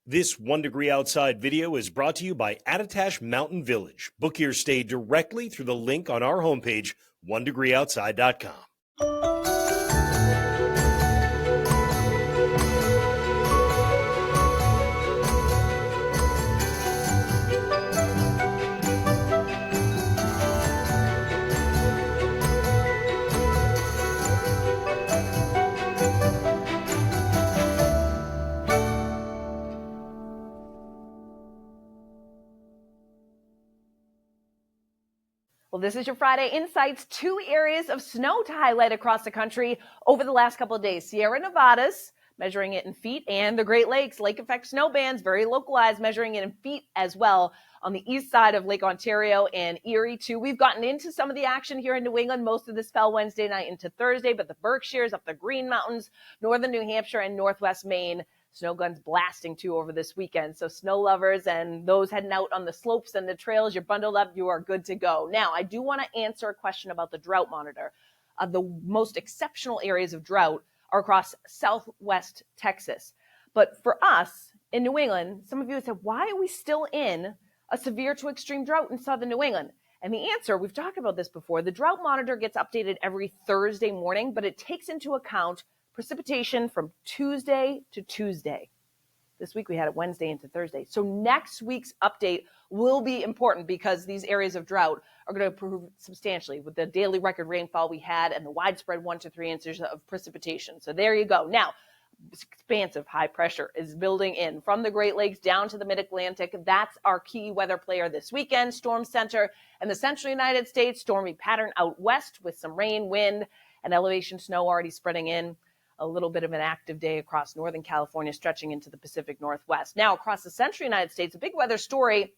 This 1 Degree Outside video is brought to you by Attitash Mountain Village. Book your stay directly through the link on our homepage, onedegreeoutside.com. Well, this is your Friday Insights. 2 areas of snow to highlight across the country over the last couple of days. Sierra Nevadas, measuring it in feet, and the Great Lakes, lake effect snow bands, very localized, measuring it in feet as well on the east side of Lake Ontario and Erie too. We've gotten into some of the action here in New England. Most of this fell Wednesday night into Thursday, but the Berkshires, up the Green Mountains, northern New Hampshire, and northwest Maine, snow guns blasting too over this weekend. So snow lovers and those heading out on the slopes and the trails, you're bundled up, you are good to go. Now, I do want to answer a question about the drought monitor. The most exceptional areas of drought are across southwest Texas. But for us in New England, some of you have said, why are we still in a severe to extreme drought in southern New England? And the answer, we've talked about this before, the drought monitor gets updated every Thursday morning, but it takes into account precipitation from Tuesday to Tuesday. This week we had it Wednesday into Thursday. So next week's update will be important because these areas of drought are going to improve substantially with the daily record rainfall we had and the widespread 1 to 3 inches of precipitation. So there you go. Now, expansive high pressure is building in from the Great Lakes down to the Mid-Atlantic. That's our key weather player this weekend. Storm center in the central United States, stormy pattern out west with some rain, wind, and elevation snow already spreading in. A little bit of an active day across Northern California, stretching into the Pacific Northwest. Now, across the central United States, a big weather story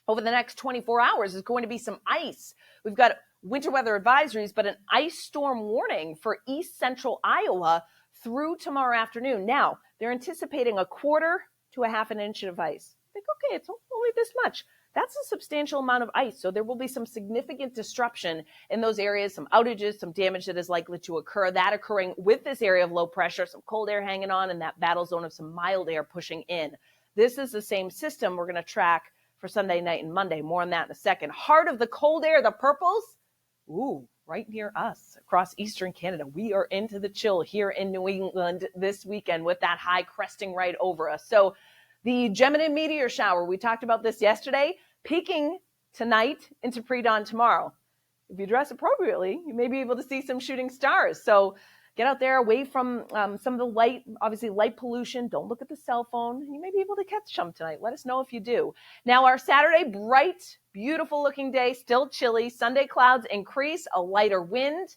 over the next 24 hours is going to be some ice. We've got winter weather advisories, but an ice storm warning for east central Iowa through tomorrow afternoon. Now, they're anticipating 1/4 to 1/2 inch of ice. Think, okay, it's only this much. That's a substantial amount of ice. So there will be some significant disruption in those areas, some outages, some damage that is likely to occur. That occurring with this area of low pressure, some cold air hanging on, and that battle zone of some mild air pushing in. This is the same system we're going to track for Sunday night and Monday. More on that in a second. Heart of the cold air, the purples, right near us across eastern Canada. We are into the chill here in New England this weekend with that high cresting right over us. So the Gemini meteor shower, we talked about this yesterday, peaking tonight into pre-dawn tomorrow. If you dress appropriately, you may be able to see some shooting stars. So get out there away from some of the light pollution. Don't look at the cell phone. You may be able to catch some tonight. Let us know if you do. Now, our Saturday, bright, beautiful looking day, still chilly. Sunday, clouds increase, a lighter wind.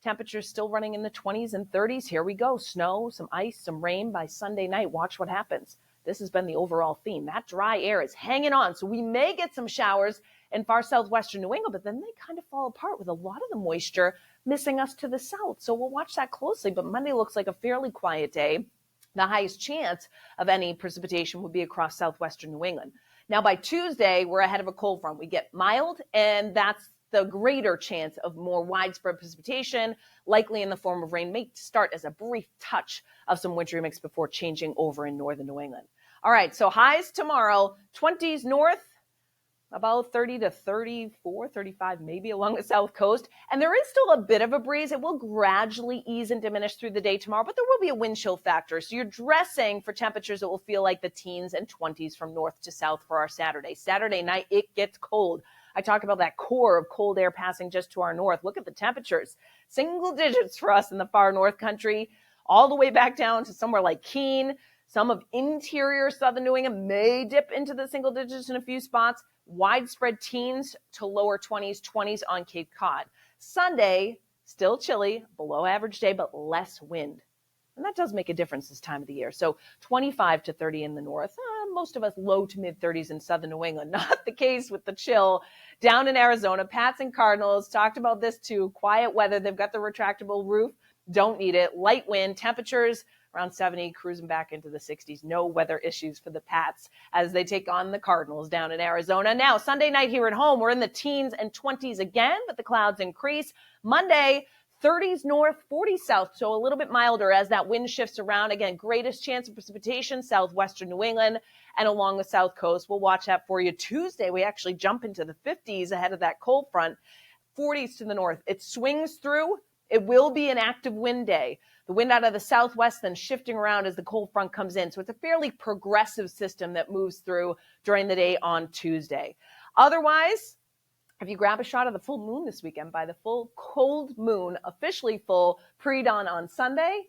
Temperatures still running in the 20s and 30s. Here we go. Snow, some ice, some rain by Sunday night. Watch what happens. This has been the overall theme. That dry air is hanging on. So we may get some showers in far southwestern New England, but then they kind of fall apart with a lot of the moisture missing us to the south. So we'll watch that closely. But Monday looks like a fairly quiet day. The highest chance of any precipitation would be across southwestern New England. Now, by Tuesday, we're ahead of a cold front. We get mild, and that's the greater chance of more widespread precipitation, likely in the form of rain. May start as a brief touch of some wintry mix before changing over in northern New England. All right, so highs tomorrow, 20s north, about 30 to 34, 35 maybe along the south coast. And there is still a bit of a breeze. It will gradually ease and diminish through the day tomorrow, but there will be a wind chill factor. So you're dressing for temperatures that will feel like the teens and 20s from north to south for our Saturday. Saturday night, it gets cold. I talked about that core of cold air passing just to our north. Look at the temperatures. Single digits for us in the far north country, all the way back down to somewhere like Keene. Some of interior southern New England may dip into the single digits in a few spots. Widespread teens to lower 20s on Cape Cod. Sunday, still chilly, below average day, but less wind. And that does make a difference this time of the year. So 25 to 30 in the north, most of us low to mid 30s in southern New England. Not the case with the chill down in Arizona. Pats and Cardinals talked about this too. Quiet weather. They've got the retractable roof. Don't need it. Light wind. Temperatures around 70, cruising back into the 60s. No weather issues for the Pats as they take on the Cardinals down in Arizona. Now, Sunday night here at home, we're in the teens and 20s again, but the clouds increase. Monday, 30s north, 40s south, so a little bit milder as that wind shifts around. Again, greatest chance of precipitation, southwestern New England and along the south coast. We'll watch that for you. Tuesday, we actually jump into the 50s ahead of that cold front. 40s to the north. It swings through. It will be an active wind day. The wind out of the southwest then shifting around as the cold front comes in. So it's a fairly progressive system that moves through during the day on Tuesday. Otherwise, if you grab a shot of the full moon this weekend by the full cold moon, officially full pre-dawn on Sunday,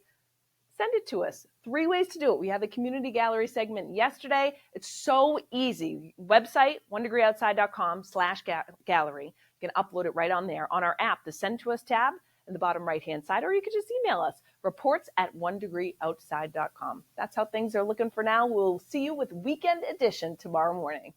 send it to us. 3 ways to do it. We had the community gallery segment yesterday. It's so easy. Website, onedegreeoutside.com/gallery. You can upload it right on there. On our app, the Send to Us tab in the bottom right-hand side, or you can just email us, reports@onedegreeoutside.com. That's how things are looking for now. We'll see you with Weekend Edition tomorrow morning.